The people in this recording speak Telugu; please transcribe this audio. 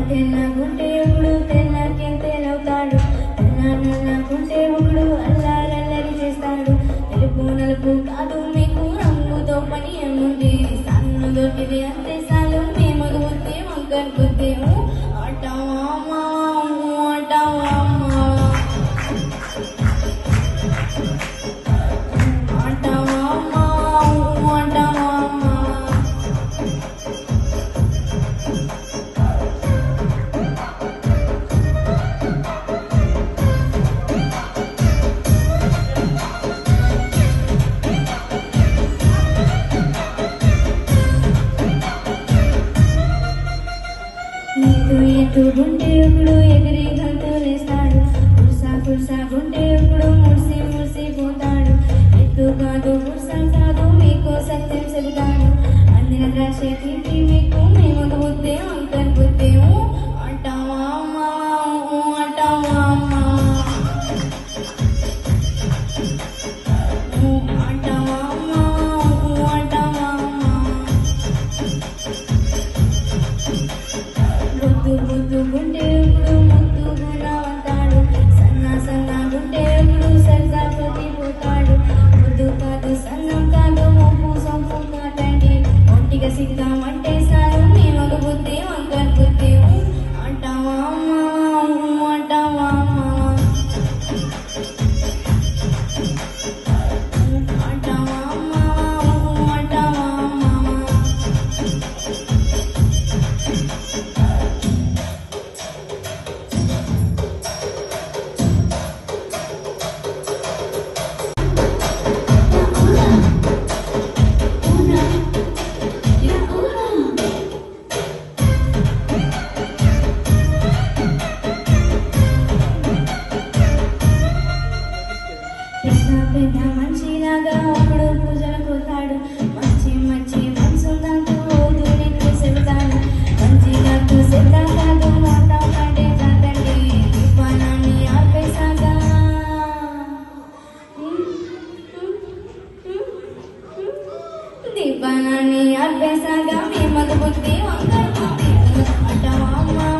తెల్లగుంటే ఒకడు తెల్లకి తెలవుతాడు, నల్లగుంటే ఒకడు అల్లారల్లరి చేస్తాడు. తెలుపు నలుపు కాదు మీకు రంగుతో పని ఏముంది, సన్ను దొరికితే అంతే సాలు మేము వద్దే వంకర్ గుద్దేము అంటావా అంటావా ఎత్తుగుంటే ఒకడు ఎగిరి గంతులేస్తాడు, కుర్సాగుంటే ఒకడు మురిసి మురిసిపోతాడు. ఎత్తు కాదు కుర్సా కాదు మీకు సత్యం చెబుతాను, అందిన ద్రాక్ష తింటి మీకు మేము బుద్ధే అంకర్ బుద్ధేము అంటావా అంటావా అంటావా అంటావా గుంటే ఇప్పుడు ముద్దుగా అంటాడు, సన్నగుంటే ఇప్పుడు సరిసాపతి పోతాడు. ముద్దు కాదు సన్నం కాదు మొప్పు సొంపు కాదండి, ఒంటిగా సిగ్గామంటే సారు మేము బుద్ధి వంకర్ బుద్ధేము అంటావా అంటావా అంటావా అంటావా పెద్ద మనిషిలాగా ఒకడు పూజలు పోతాడు, మంచి మంచి మనసుందంటూ ఓదునికి చెబుతాడు. మంచిగా చూసేదా కాదు మాతా కంటే కాదండి, దీపానాన్ని ఆపేసాగా దీపానాన్ని ఆపేసాగా మేము బుద్ధి వంకర్ అంటావా